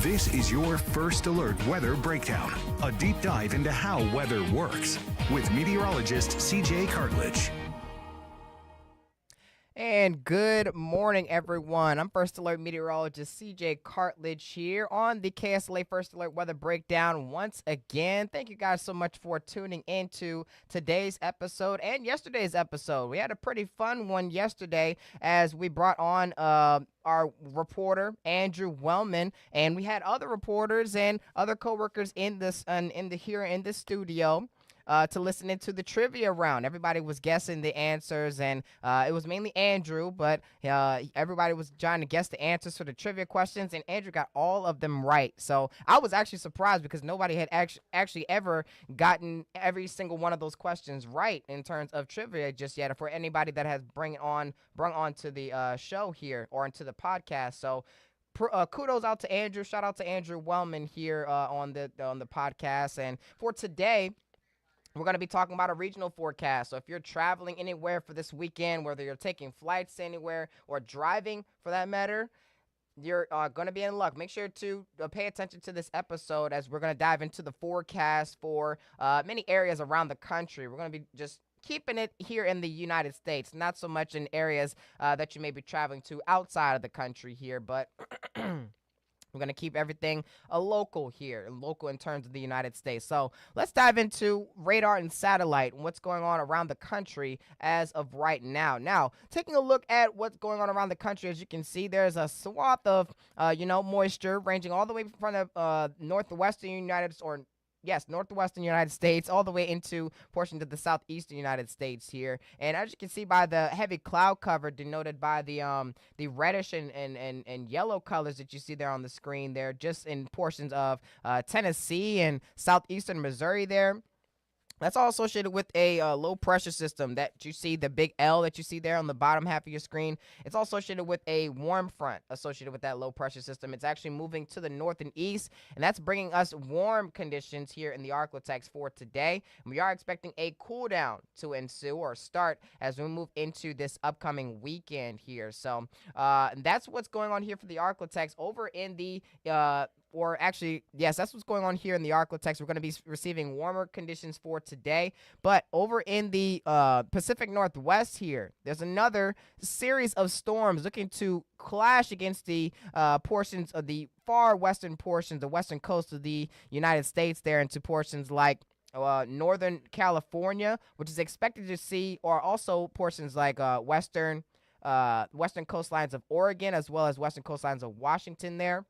This is your First Alert Weather Breakdown, a deep dive into how weather works with meteorologist CJ Cartledge. And good morning, everyone. I'm First Alert Meteorologist CJ Cartledge here on the KSLA First Alert Weather Breakdown once again. Thank you guys so much for tuning into today's episode and yesterday's episode. We had a pretty fun one yesterday as we brought on our reporter Andrew Wellman, and we had other reporters and other coworkers in this here in the studio to listen into the trivia round. Everybody was guessing the answers, and it was mainly Andrew, but everybody was trying to guess the answers for the trivia questions, and Andrew got all of them right. So I was actually surprised because nobody had actually ever gotten every single one of those questions right in terms of trivia just yet, for anybody that has brung on to the show here or into the podcast. So kudos out to Andrew. Shout out to Andrew Wellman here on the podcast. And for today, we're going to be talking about a regional forecast. So if you're traveling anywhere for this weekend, whether you're taking flights anywhere or driving for that matter, you're going to be in luck. Make sure to pay attention to this episode as we're going to dive into the forecast for many areas around the country. We're going to be just keeping it here in the United States, not so much in areas that you may be traveling to outside of the country here, but we're going to keep everything local here, local in terms of the United States. So let's dive into radar and satellite and what's going on around the country as of right now. Now, taking a look at what's going on around the country, as you can see, there's a swath of, moisture ranging all the way from the northwestern United States, all the way into portions of the southeastern United States here. And as you can see by the heavy cloud cover denoted by the reddish and yellow colors that you see there on the screen there, just in portions of Tennessee and southeastern Missouri there. That's all associated with a low pressure system that you see, the big L that you see there on the bottom half of your screen. It's all associated with a warm front associated with that low pressure system. It's actually moving to the north and east, and that's bringing us warm conditions here in the Arklatex for today. And we are expecting a cool down to ensue or start as we move into this upcoming weekend here. So that's what's going on here for the Arklatex over in the that's what's going on here in the Arklatex. We're going to be receiving warmer conditions for today. But over in the Pacific Northwest here, there's another series of storms looking to clash against the portions of the far western portions, the western coast of the United States there, into portions like Northern California, which is expected to see, or also portions like western coastlines of Oregon, as well as western coastlines of Washington there.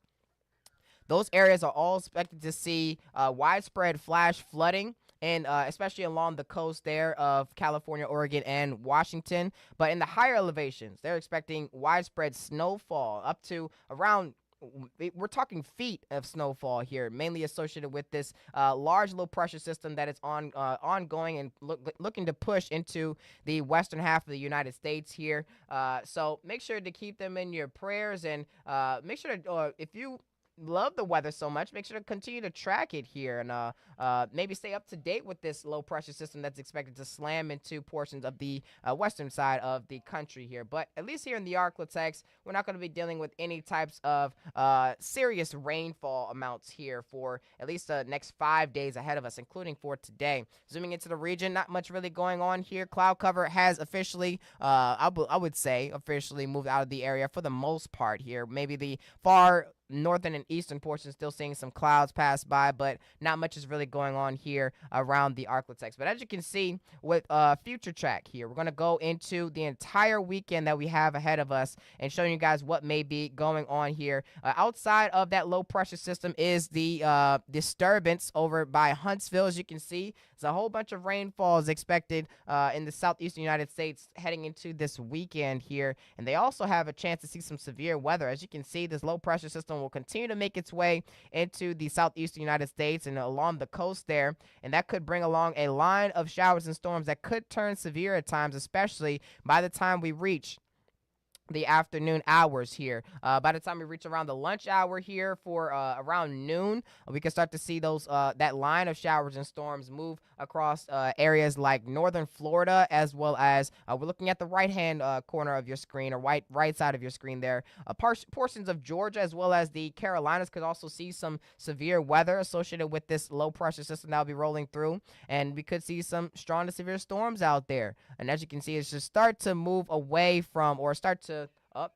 Those areas are all expected to see widespread flash flooding, and especially along the coast there of California, Oregon, and Washington. But in the higher elevations, they're expecting widespread snowfall up to around, we're talking feet of snowfall here, mainly associated with this large low pressure system that is ongoing and looking to push into the western half of the United States here. So make sure to keep them in your prayers, and make sure to, if you love the weather so much, make sure to continue to track it here, and maybe stay up to date with this low pressure system that's expected to slam into portions of the western side of the country here. But at least here in the Arklatex, we're not going to be dealing with any types of serious rainfall amounts here for at least the next 5 days ahead of us, including for today. Zooming into the region, not much really going on here. Cloud cover has officially, I would say, officially moved out of the area for the most part here. Maybe the far northern and eastern portions still seeing some clouds pass by, but not much is really going on here around the Arklatex. But as you can see with Future Track here, we're going to go into the entire weekend that we have ahead of us and showing you guys what may be going on here. Outside of that low pressure system is the disturbance over by Huntsville. As you can see, there's a whole bunch of rainfall is expected in the southeastern United States heading into this weekend here, and they also have a chance to see some severe weather. As you can see, this low pressure system will continue to make its way into the southeastern United States and along the coast there, and that could bring along a line of showers and storms that could turn severe at times, especially by the time we reach the afternoon hours here. By the time we reach around the lunch hour here for around noon, we can start to see those that line of showers and storms move across areas like northern Florida, as well as we're looking at the right hand corner of your screen, or right side of your screen there. Portions of Georgia as well as the Carolinas could also see some severe weather associated with this low pressure system that will be rolling through, and we could see some strong to severe storms out there. And as you can see, it's just start to move away from, or start to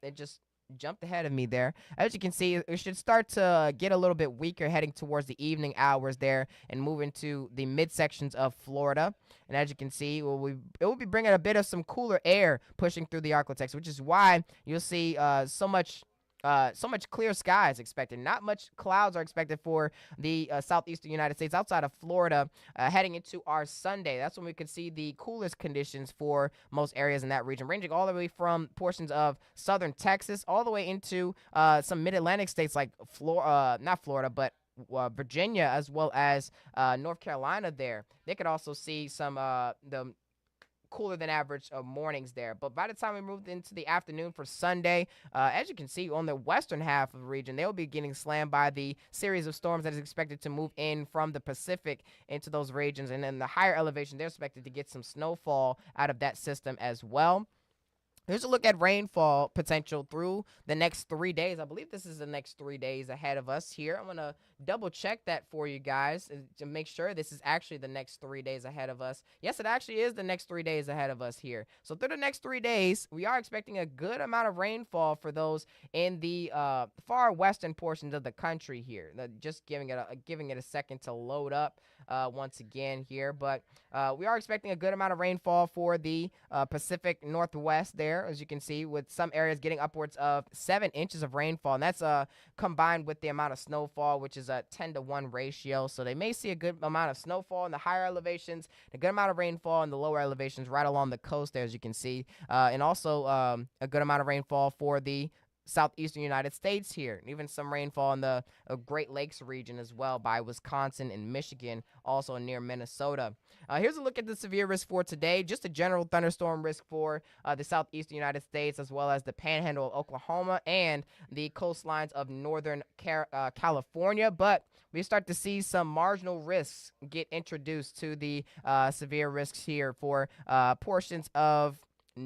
it just jumped ahead of me there. As you can see, it should start to get a little bit weaker heading towards the evening hours there and move into the midsections of Florida. And as you can see, it will be bringing a bit of some cooler air pushing through the Arctic, which is why you'll see so much clear skies expected. Not much clouds are expected for the southeastern United States outside of Florida heading into our Sunday. That's when we could see the coolest conditions for most areas in that region, ranging all the way from portions of southern Texas all the way into some mid-Atlantic states like not Florida, but Virginia, as well as North Carolina there. They could also see some the cooler than average mornings there. But by the time we moved into the afternoon for Sunday, as you can see on the western half of the region, they'll be getting slammed by the series of storms that is expected to move in from the Pacific into those regions. And then the higher elevation, they're expected to get some snowfall out of that system as well. Here's a look at rainfall potential through the next 3 days. I believe this is the next 3 days ahead of us here. I'm going to double check that for you guys to make sure this is actually the next 3 days ahead of us. Yes, it actually is the next 3 days ahead of us here. So through the next 3 days, we are expecting a good amount of rainfall for those in the far western portions of the country here. Just giving it a second to load up once again here. But we are expecting a good amount of rainfall for the Pacific Northwest there, as you can see, with some areas getting upwards of 7 inches of rainfall. And that's combined with the amount of snowfall, which is a 10-to-1 ratio. So they may see a good amount of snowfall in the higher elevations, a good amount of rainfall in the lower elevations right along the coast there, as you can see. And also a good amount of rainfall for the southeastern United States here, and even some rainfall in the Great Lakes region as well by Wisconsin and Michigan, also near Minnesota. Here's a look at the severe risk for today. Just a general thunderstorm risk for the southeastern United States, as well as the panhandle of Oklahoma and the coastlines of northern California. But we start to see some marginal risks get introduced to the severe risks here for portions of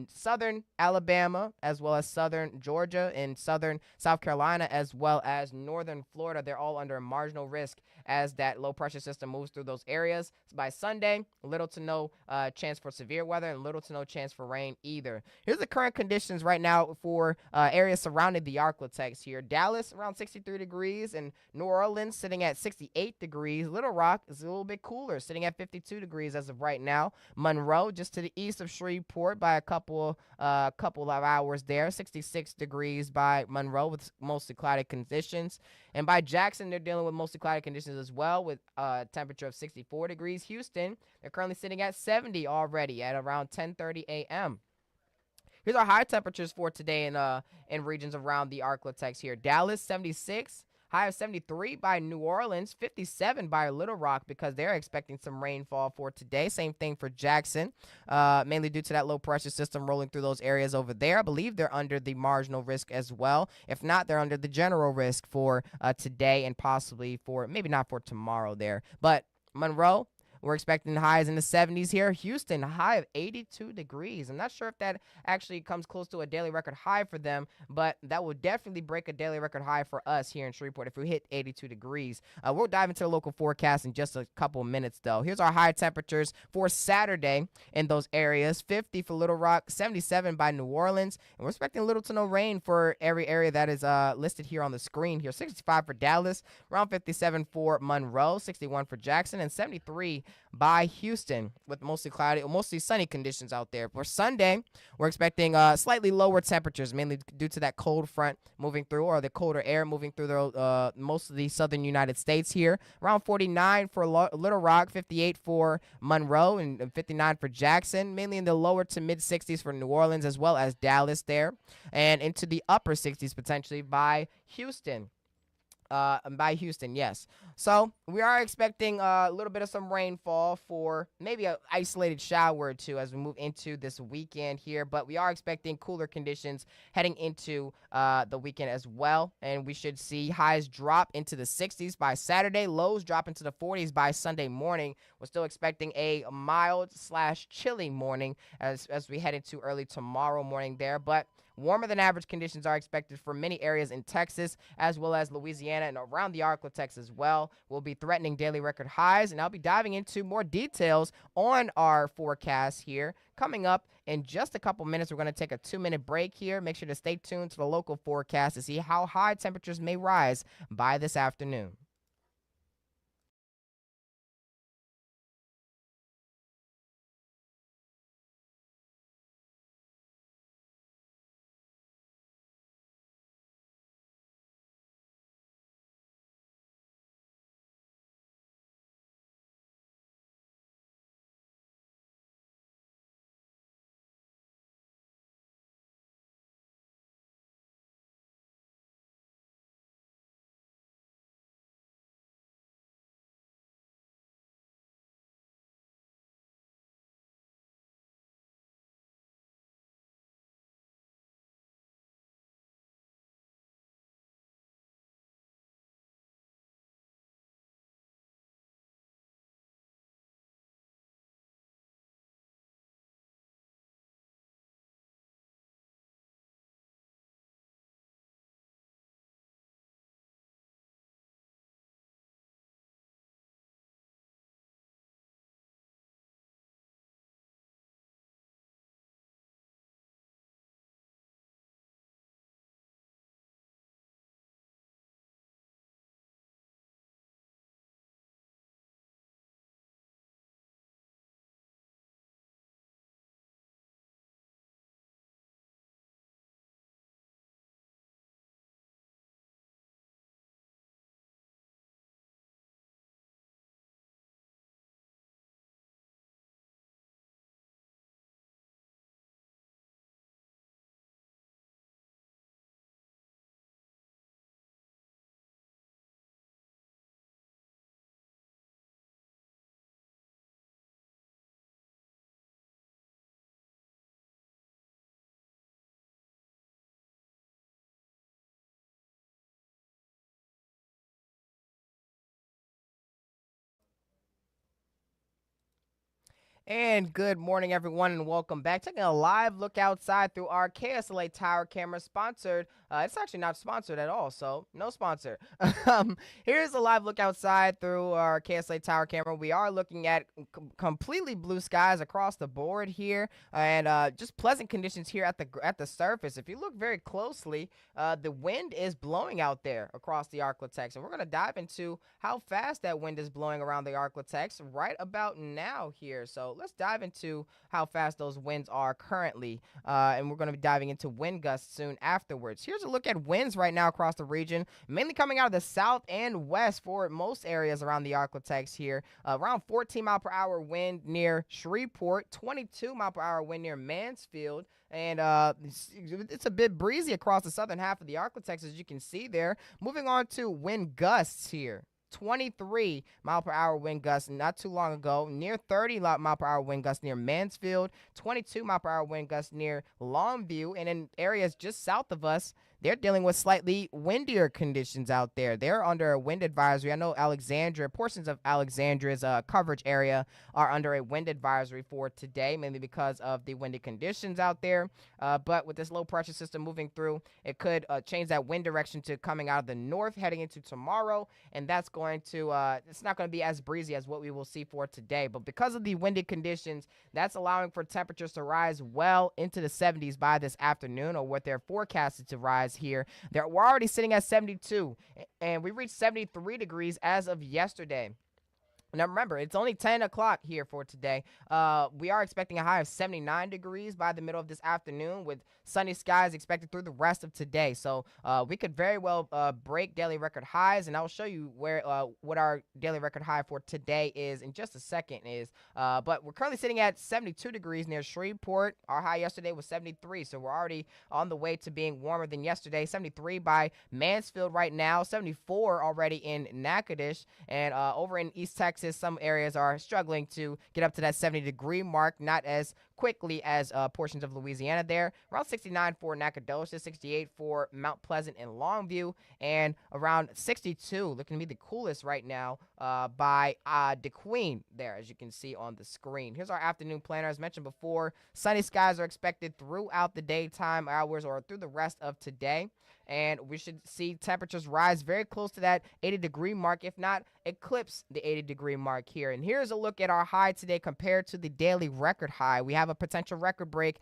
southern Alabama, as well as southern Georgia and southern South Carolina, as well as northern Florida. They're all under a marginal risk as that low pressure system moves through those areas. So by Sunday, little to no chance for severe weather and little to no chance for rain either. Here's the current conditions right now for areas surrounding the Arklatex here. Dallas around 63 degrees, and New Orleans sitting at 68 degrees. Little Rock is a little bit cooler, sitting at 52 degrees as of right now. Monroe, just to the east of Shreveport by a couple of hours there, 66 degrees by Monroe with mostly cloudy conditions. And by Jackson, they're dealing with mostly cloudy conditions as well, with a temperature of 64 degrees. Houston, they're currently sitting at 70 already at around 10:30 a.m. Here's our high temperatures for today in regions around the Arklatex here. Dallas, 76. High of 73 by New Orleans, 57 by Little Rock, because they're expecting some rainfall for today. Same thing for Jackson, mainly due to that low pressure system rolling through those areas over there. I believe they're under the marginal risk as well. If not, they're under the general risk for today and possibly for, maybe not for tomorrow there. But Monroe, we're expecting highs in the 70s here. Houston, high of 82 degrees. I'm not sure if that actually comes close to a daily record high for them, but that will definitely break a daily record high for us here in Shreveport if we hit 82 degrees. We'll dive into the local forecast in just a couple of minutes, though. Here's our high temperatures for Saturday in those areas. 50 for Little Rock, 77 by New Orleans, and we're expecting little to no rain for every area that is listed here on the screen here. 65 for Dallas, around 57 for Monroe, 61 for Jackson, and 73 by Houston, with mostly cloudy, mostly sunny conditions out there. For Sunday, we're expecting slightly lower temperatures, mainly due to that cold front moving through, or the colder air moving through most of the southern United States here. Around 49 for Little Rock, 58 for Monroe, and 59 for Jackson, mainly in the lower to mid 60s for New Orleans, as well as Dallas there, and into the upper 60s potentially by Houston. by Houston, yes. So we are expecting a little bit of some rainfall for maybe an isolated shower or two as we move into this weekend here. But we are expecting cooler conditions heading into the weekend as well. And we should see highs drop into the 60s by Saturday, lows drop into the 40s by Sunday morning. We're still expecting a mild slash chilly morning as we head into early tomorrow morning there. But warmer than average conditions are expected for many areas in Texas, as well as Louisiana and around the Arklatex as well. We'll be threatening daily record highs, and I'll be diving into more details on our forecast here. Coming up in just a couple minutes, we're going to take a 2-minute break here. Make sure to stay tuned to the local forecast to see how high temperatures may rise by this afternoon. And good morning, everyone, and welcome back. Taking a live look outside through our KSLA tower camera, sponsored. It's actually not sponsored at all, so no sponsor. Here's a live look outside through our KSLA tower camera. We are looking at completely blue skies across the board here, and just pleasant conditions here at the surface. If you look very closely, the wind is blowing out there across the Arklatex, and we're gonna dive into how fast that wind is blowing around the Arklatex right about now here. So let's dive into how fast those winds are currently, and we're going to be diving into wind gusts soon afterwards. Here's a look at winds right now across the region, mainly coming out of the south and west for most areas around the Arklatex here. Around 14 mile per hour wind near Shreveport, 22 mile per hour wind near Mansfield, and it's a bit breezy across the southern half of the Arklatex, as you can see there. Moving on to wind gusts here. 23 mile per hour wind gusts not too long ago, near 30 mile per hour wind gusts near Mansfield, 22 mile per hour wind gusts near Longview, and in areas just south of us, they're dealing with slightly windier conditions out there. They're under a wind advisory. I know Alexandria, portions of Alexandria's coverage area are under a wind advisory for today, mainly because of the windy conditions out there. But with this low pressure system moving through, it could change that wind direction to coming out of the north heading into tomorrow, and that's going to, it's not going to be as breezy as what we will see for today. But because of the windy conditions, that's allowing for temperatures to rise well into the 70s by this afternoon, or what they're forecasted to rise here. We're already sitting at 72, and we reached 73 degrees as of yesterday. Now remember, it's only 10 o'clock here for today. We are expecting a high of 79 degrees by the middle of this afternoon, with sunny skies expected through the rest of today. So we could very well break daily record highs, and I'll show you where what our daily record high for today is in just a second. But we're currently sitting at 72 degrees near Shreveport. Our high yesterday was 73, so we're already on the way to being warmer than yesterday. 73 by Mansfield right now, 74 already in Natchitoches, and over in East Texas, some areas are struggling to get up to that 70-degree mark, not as quickly as portions of Louisiana there. Around 69 for Nacogdoches, 68 for Mount Pleasant and Longview, and around 62, looking to be the coolest right now by DeQueen there, as you can see on the screen. Here's our afternoon planner. As mentioned before, sunny skies are expected throughout the daytime hours or through the rest of today. And we should see temperatures rise very close to that 80-degree mark, if not eclipse the 80-degree mark here. And here's a look at our high today compared to the daily record high. We have a potential record break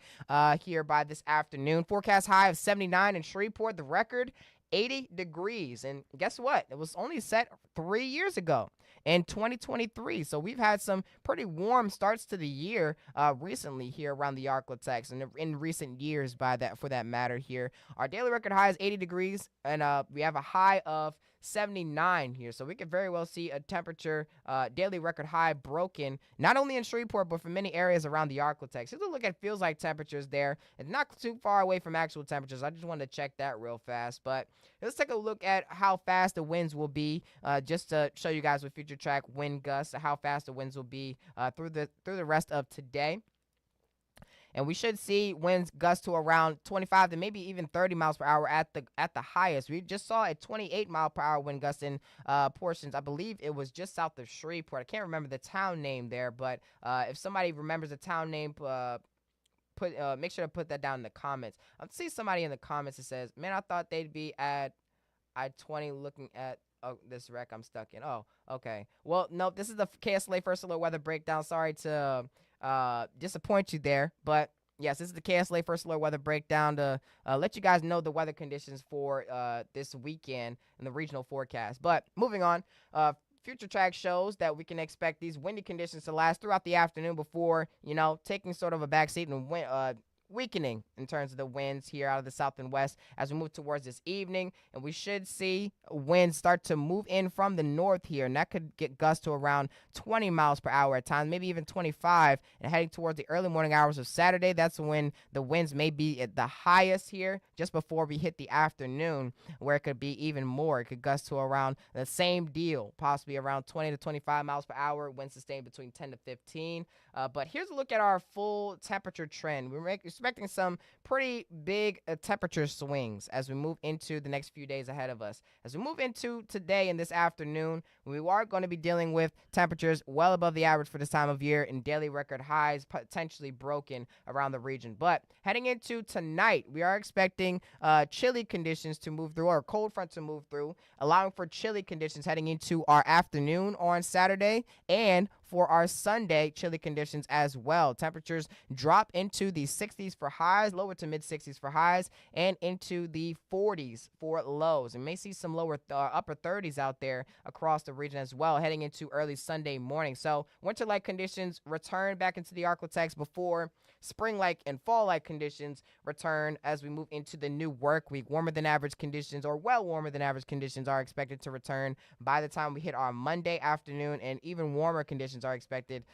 here by this afternoon. Forecast high of 79 in Shreveport. The record, 80 degrees. And guess what? It was only set 3 years ago in 2023. So we've had some pretty warm starts to the year recently here around the Arklatex, and in recent years for that matter here. Our daily record high is 80 degrees, and we have a high of 79 here. So we could very well see a temperature daily record high broken, not only in Shreveport, but for many areas around the Arklatex. Here's a look at feels like temperatures there. It's not too far away from actual temperatures. I just wanted to check that real fast. But let's take a look at how fast the winds will be, just to show you guys with future track wind gusts, how fast the winds will be through the rest of today. And we should see winds gust to around 25 to maybe even 30 miles per hour at the highest. We just saw a 28 mile per hour wind gust in portions. I believe it was just south of Shreveport. I can't remember the town name there, but if somebody remembers the town name, make sure to put that down in the comments. I see somebody in the comments that says, "Man, I thought they'd be at I-20 looking at." Oh, this wreck I'm stuck in. Oh, okay. Well, nope. This is the KSLA First Alert Weather Breakdown. Sorry to disappoint you there, but yes, this is the KSLA First Alert Weather Breakdown to let you guys know the weather conditions for this weekend in the regional forecast. But moving on, future track shows that we can expect these windy conditions to last throughout the afternoon before, taking sort of a backseat and weakening in terms of the winds here out of the south and west as we move towards this evening. And we should see winds start to move in from the north here, and that could get gusts to around 20 miles per hour at times, maybe even 25. And heading towards the early morning hours of Saturday, that's when the winds may be at the highest here, just before we hit the afternoon, where it could be even more. It could gust to around the same deal, possibly around 20 to 25 miles per hour, winds sustained between 10 to 15. But here's a look at our full temperature trend. We're expecting some pretty big temperature swings as we move into the next few days ahead of us. As we move into today and this afternoon, we are going to be dealing with temperatures well above the average for this time of year and daily record highs potentially broken around the region. But heading into tonight, we are expecting chilly conditions to move through, or cold front to move through, allowing for chilly conditions heading into our afternoon on Saturday, and for our Sunday, chilly conditions as well. Temperatures drop into the 60s for highs, lower to mid 60s for highs, and into the 40s for lows. And may see some upper 30s out there across the region as well, heading into early Sunday morning. So winter-like conditions return back into the Arklatex before spring-like and fall-like conditions return as we move into the new work week. Warmer than average conditions, or well warmer than average conditions, are expected to return by the time we hit our Monday afternoon, and even warmer conditions are expected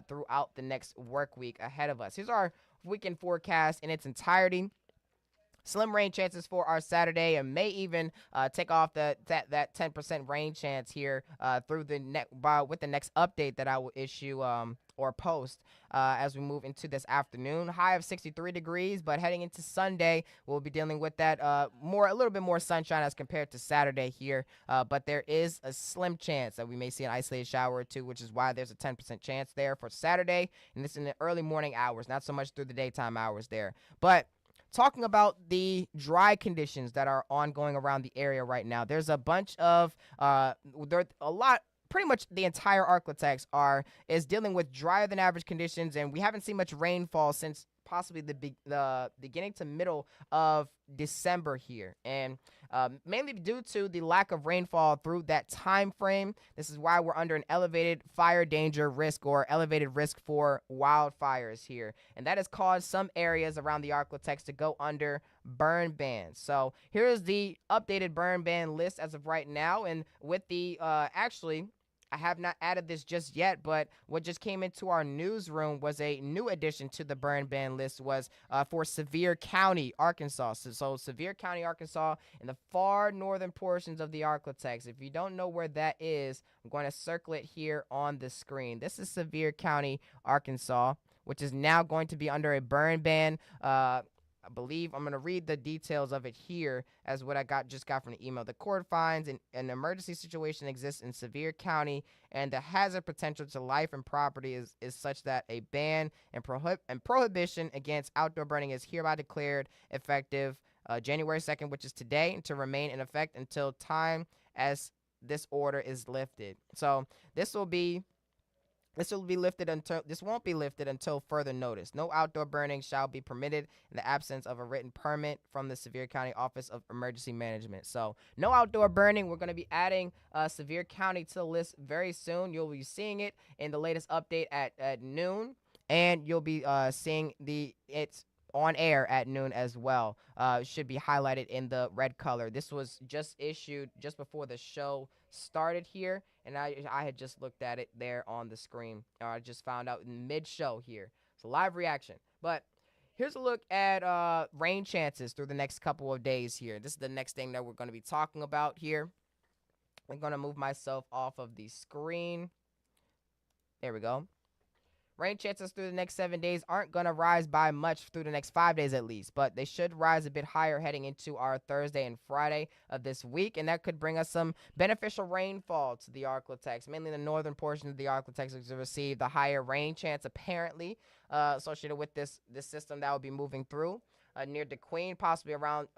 throughout the next work week ahead of us. Here's our weekend forecast in its entirety. Slim rain chances for our Saturday, and may even take off that 10% rain chance here through with the next update that I will issue or post as we move into this afternoon. High of 63 degrees, but heading into Sunday, we'll be dealing with that a little bit more sunshine as compared to Saturday here. But there is a slim chance that we may see an isolated shower or two, which is why there's a 10% chance there for Saturday, and this in the early morning hours, not so much through the daytime hours there. But talking about the dry conditions that are ongoing around the area right now, there's a bunch of pretty much the entire Arklatex is dealing with drier than average conditions, and we haven't seen much rainfall since possibly the beginning to middle of December here, and mainly due to the lack of rainfall through that time frame. This is why we're under an elevated fire danger risk, or elevated risk for wildfires here, and that has caused some areas around the Arklatex to go under burn bans. So here's the updated burn ban list as of right now, and with the actually, I have not added this just yet, but what just came into our newsroom was a new addition to the burn ban list was for Sevier County, Arkansas. So Sevier County, Arkansas, in the far northern portions of the Arklatex. If you don't know where that is, I'm going to circle it here on the screen. This is Sevier County, Arkansas, which is now going to be under a burn ban. I believe I'm going to read the details of it here as what I just got from the email. The court finds an emergency situation exists in Sevier County, and the hazard potential to life and property is such that a ban and prohibition against outdoor burning is hereby declared effective January 2nd, which is today, and to remain in effect until time as this order is lifted. So this won't be lifted until further notice. No outdoor burning shall be permitted in the absence of a written permit from the Sevier County Office of Emergency Management. So no outdoor burning. We're going to be adding Sevier County to the list very soon. You'll be seeing it in the latest update at noon, and you'll be seeing it's on air at noon as well. Should be highlighted in the red color. This was just issued just before the show started here, and I had just looked at it there on the screen. I just found out in mid-show here. It's a live reaction. But here's a look at rain chances through the next couple of days here. This is the next thing that we're going to be talking about here. I'm going to move myself off of the screen. There we go. Rain chances through the next 7 days aren't going to rise by much through the next 5 days at least, but they should rise a bit higher heading into our Thursday and Friday of this week, and that could bring us some beneficial rainfall to the Arklatex. Mainly the northern portion of the Arklatex is to receive the higher rain chance apparently associated with this system that will be moving through near DeQueen, possibly around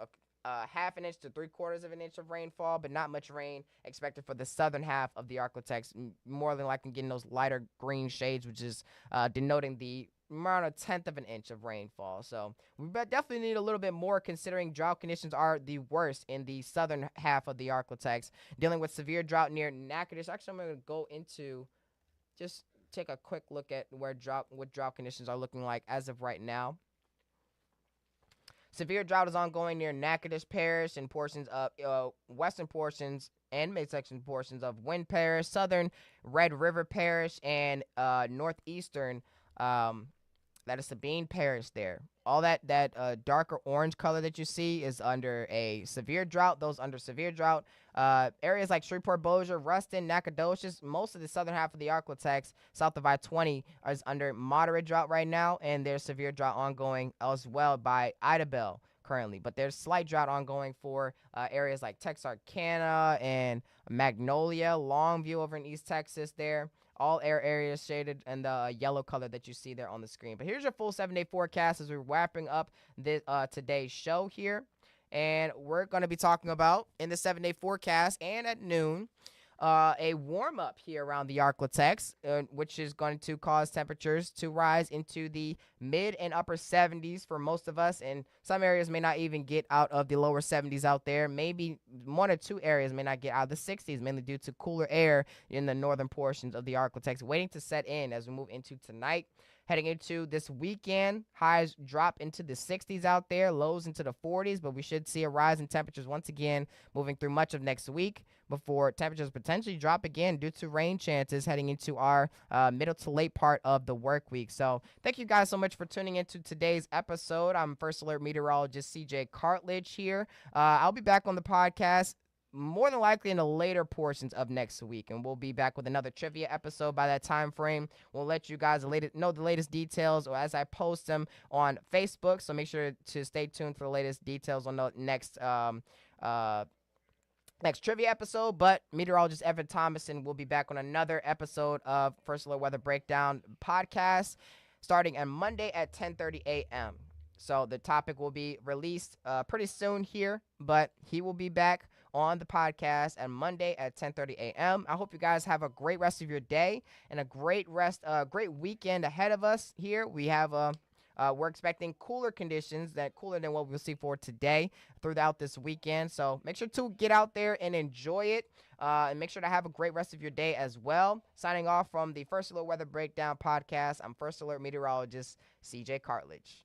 half an inch to 3/4 of an inch of rainfall, but not much rain expected for the southern half of the Arklatex. More than likely getting those lighter green shades, which is denoting the around 1/10 of an inch of rainfall. So we definitely need a little bit more, considering drought conditions are the worst in the southern half of the Arklatex, dealing with severe drought near Natchitoches. Actually, I'm going to go into just take a quick look at what drought conditions are looking like as of right now. Severe drought is ongoing near Natchitoches Parish and portions of western portions and midsection portions of Wynn Parish, southern Red River Parish, and northeastern, that is Sabine Parish there. All that darker orange color that you see is under a severe drought. Those under severe drought. Areas like Shreveport, Bossier, Ruston, Nacogdoches, most of the southern half of the Arklatex, south of I-20, is under moderate drought right now, and there's severe drought ongoing as well by Idabel currently. But there's slight drought ongoing for areas like Texarkana and Magnolia, Longview over in East Texas there. All areas shaded in the yellow color that you see there on the screen. But here's your full 7-day forecast as we're wrapping up this today's show here. And we're going to be talking about, in the 7-day forecast and at noon, a warm-up here around the Arklatex, which is going to cause temperatures to rise into the mid and upper 70s for most of us, and some areas may not even get out of the lower 70s out there. Maybe one or two areas may not get out of the 60s, mainly due to cooler air in the northern portions of the Arklatex waiting to set in as we move into tonight. Heading into this weekend, highs drop into the 60s out there, lows into the 40s, but we should see a rise in temperatures once again moving through much of next week before temperatures potentially drop again due to rain chances heading into our middle to late part of the work week. So thank you guys so much for tuning into today's episode. I'm First Alert Meteorologist CJ Cartledge here. I'll be back on the podcast more than likely in the later portions of next week, and we'll be back with another trivia episode by that time frame. We'll let you guys know the latest details or as I post them on Facebook, so make sure to stay tuned for the latest details on the next trivia episode. But meteorologist Evan Thomason will be back on another episode of First Alert Weather Breakdown podcast starting on Monday at 10:30 a.m. So the topic will be released pretty soon here, but he will be back on the podcast on Monday at 10:30 a.m. I hope you guys have a great rest of your day and a great weekend ahead of us here. We have We're expecting cooler conditions, cooler than what we'll see for today throughout this weekend. So make sure to get out there and enjoy it. And make sure to have a great rest of your day as well. Signing off from the First Alert Weather Breakdown podcast, I'm First Alert meteorologist CJ Cartledge.